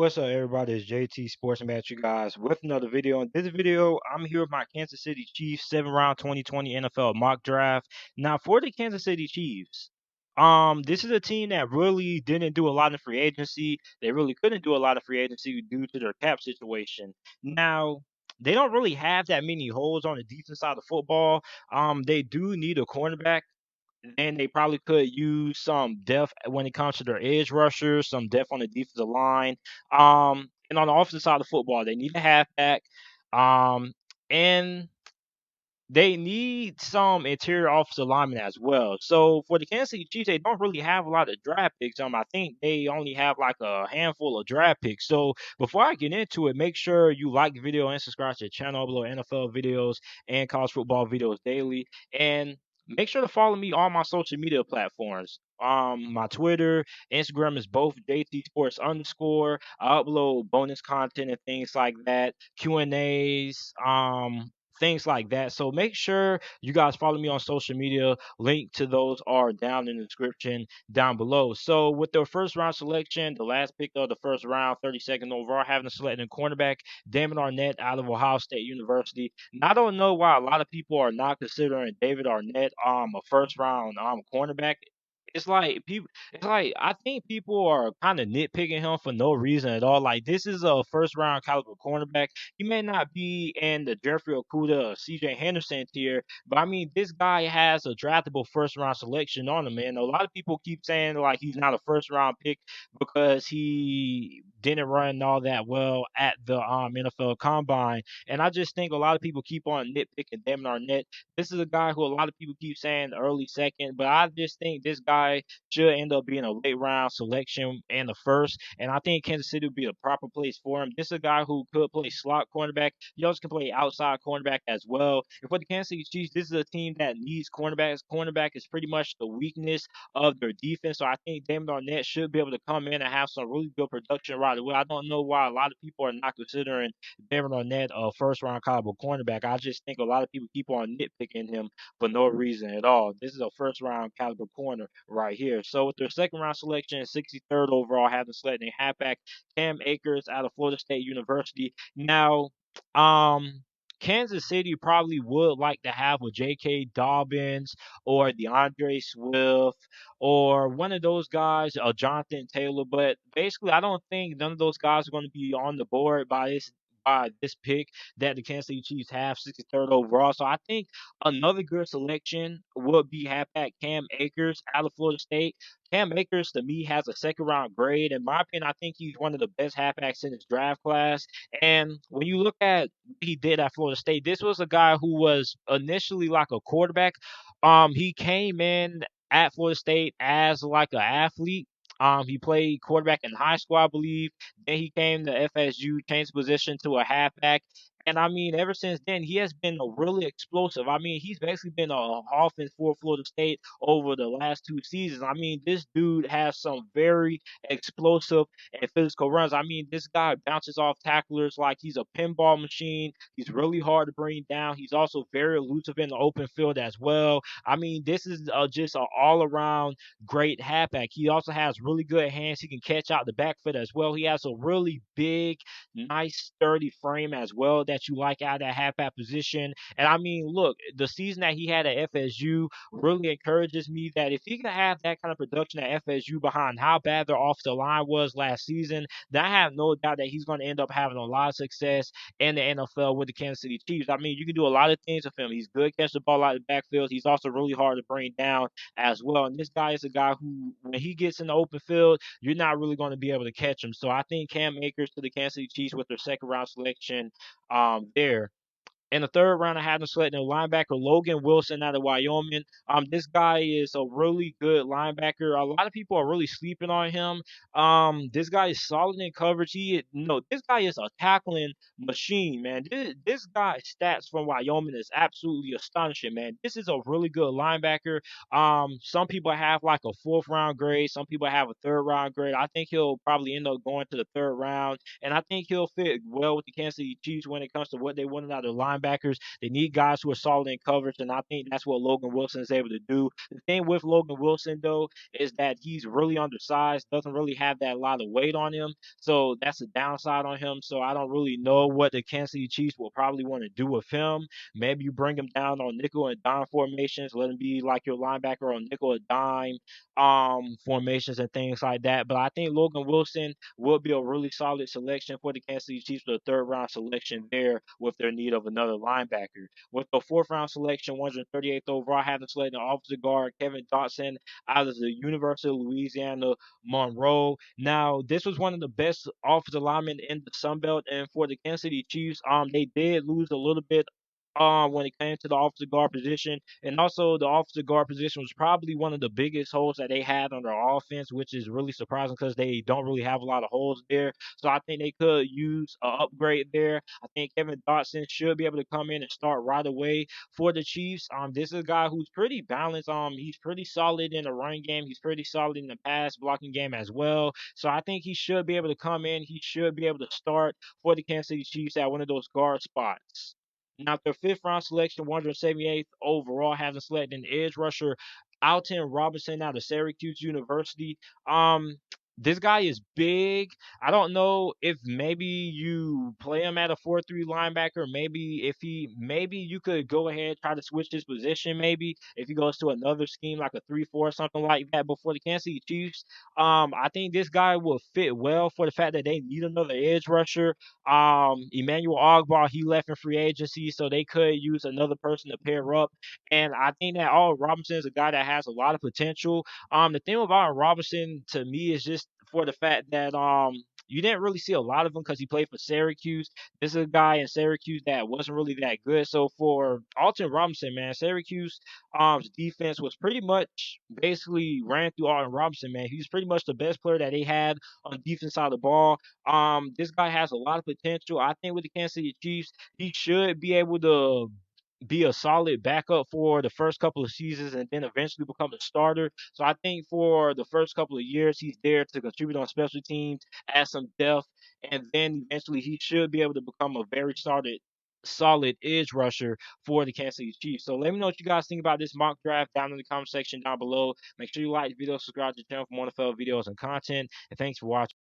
What's up, everybody? It's JT Sportsman at you guys with another video. In this video, I'm here with my Kansas City Chiefs 7 round 2020 NFL mock draft. Now, for the Kansas City Chiefs, this is a team that really didn't do a lot of free agency. They really couldn't do a lot of free agency due to their cap situation. Now, they don't really have that many holes on the defense side of football. They do need a cornerback and they probably could use some depth when it comes to their edge rushers, some depth on the defensive line. And on the offensive side of the football, they need a halfback. Um, and they need some interior offensive linemen as well. So for the Kansas City Chiefs, they don't really have a lot of draft picks. I think they only have like a handful of draft picks. So before I get into it, make sure you like the video and subscribe to the channel below NFL videos and college football videos daily. And make sure to follow me on my social media platforms. My Twitter, Instagram is both JT Sports underscore. I upload bonus content and things like that, Q&As, things like that. So make sure you guys follow me on social media. Link to those are down in the description down below. So with their first round selection, the last pick of the first round, 32nd overall, having selected cornerback Damon Arnett out of Ohio State University. Now, I don't know why a lot of people are not considering David Arnett a first round cornerback. It's like I think people are kind of nitpicking him for no reason at all. Like, this is a first round caliber cornerback. He may not be in the Jeffrey Okuda or CJ Henderson tier, but I mean, this guy has a draftable first round selection on him, man. A lot of people keep saying like he's not a first round pick because he didn't run all that well at the NFL Combine, and I just think a lot of people keep on nitpicking Damon Arnett. This is a guy who a lot of people keep saying early second, but I just think this guy should end up being a late round selection and the first. And I think Kansas City would be the proper place for him. This is a guy who could play slot cornerback. He also can play outside cornerback as well. And for the Kansas City Chiefs, this is a team that needs cornerbacks. Cornerback is pretty much the weakness of their defense. So I think Damon Arnett should be able to come in and have some really good production right away. I don't know why a lot of people are not considering Damon Arnett a first round caliber cornerback. I just think a lot of people keep on nitpicking him for no reason at all. This is a first round caliber corner right here. So with their second round selection, 63rd overall, having selected halfback Cam Akers out of Florida State University. Now, Kansas City probably would like to have a J.K. Dobbins or DeAndre Swift or one of those guys, Jonathan Taylor. But basically, I don't think none of those guys are going to be on the board by this pick that the Kansas City Chiefs have, 63rd overall. So I think another good selection would be halfback Cam Akers out of Florida State. Cam Akers to me has a second round grade. In my opinion, I think he's one of the best halfbacks in his draft class. And when you look at what he did at Florida State, this was a guy who was initially like a quarterback. He came in at Florida State as like an athlete. He played quarterback in high school, I believe. Then he came to FSU, changed position to a halfback. And I mean, ever since then, he has been really explosive. I mean, he's basically been a offense for Florida State over the last 2 seasons. I mean, this dude has some very explosive and physical runs. I mean, this guy bounces off tacklers like he's a pinball machine. He's really hard to bring down. He's also very elusive in the open field as well. I mean, this is just an all around great halfback. He also has really good hands. He can catch out the backfield as well. He has a really big, nice, sturdy frame as well that you like out of that halfback position. And I mean, look, the season that he had at FSU really encourages me that if he can have that kind of production at FSU behind how bad their offensive line was last season, then I have no doubt that he's going to end up having a lot of success in the NFL with the Kansas City Chiefs. I mean, you can do a lot of things with him. He's good catching the ball out of the backfield. He's also really hard to bring down as well. And this guy is a guy who, when he gets in the open field, you're not really going to be able to catch him. So I think Cam Akers to the Kansas City Chiefs with their second round selection there. In the third round, I had him selecting linebacker Logan Wilson out of Wyoming. This guy is a really good linebacker. A lot of people are really sleeping on him. This guy is solid in coverage. This guy is a tackling machine, man. This guy's stats from Wyoming is absolutely astonishing, man. This is a really good linebacker. Some people have like a fourth round grade. Some people have a third round grade. I think he'll probably end up going to the third round, and I think he'll fit well with the Kansas City Chiefs when it comes to what they wanted out of the linebacker linebackers. They need guys who are solid in coverage, and I think that's what Logan Wilson is able to do. The thing with Logan Wilson, though, is that he's really undersized, doesn't really have that lot of weight on him. So that's a downside on him. So I don't really know what the Kansas City Chiefs will probably want to do with him. Maybe you bring him down on nickel and dime formations, let him be like your linebacker on nickel and dime formations and things like that. But I think Logan Wilson will be a really solid selection for the Kansas City Chiefs, the third round selection there with their need of another linebacker. With the fourth round selection, 138th overall, having selected offensive guard Kevin Dotson out of the University of Louisiana Monroe. Now, this was one of the best offensive linemen in the Sun Belt, and for the Kansas City Chiefs, they did lose a little bit when it came to the offensive guard position. And also the offensive guard position was probably one of the biggest holes that they had on their offense, which is really surprising because they don't really have a lot of holes there. So I think they could use an upgrade there. I think Kevin Dotson should be able to come in and start right away for the Chiefs. This is a guy who's pretty balanced. He's pretty solid in the run game. He's pretty solid in the pass blocking game as well. So I think he should be able to come in. He should be able to start for the Kansas City Chiefs at one of those guard spots. Now, their fifth round selection, 178th overall, having selected an edge rusher, Alton Robinson out of Syracuse University. This guy is big. I don't know if maybe you play him at a 4-3 linebacker. Maybe you could go ahead try to switch his position. Maybe if he goes to another scheme like a 3-4 something like that. But for the Kansas City Chiefs, I think this guy will fit well for the fact that they need another edge rusher. Emmanuel Ogbah, he left in free agency, so they could use another person to pair up. And I think that Robinson is a guy that has a lot of potential. The thing about Robinson to me is just for the fact that you didn't really see a lot of him because he played for Syracuse. This is a guy in Syracuse that wasn't really that good. So for Alton Robinson, man, Syracuse defense was pretty much basically ran through Alton Robinson, man. He's pretty much the best player that they had on defense side of the ball. This guy has a lot of potential. I think with the Kansas City Chiefs, he should be able to be a solid backup for the first couple of seasons and then eventually become a starter. So I think for the first couple of years, he's there to contribute on special teams, add some depth, and then eventually he should be able to become a very solid edge rusher for the Kansas City Chiefs. So let me know what you guys think about this mock draft down in the comment section down below. Make sure you like the video, subscribe to the channel for more NFL videos and content. And thanks for watching.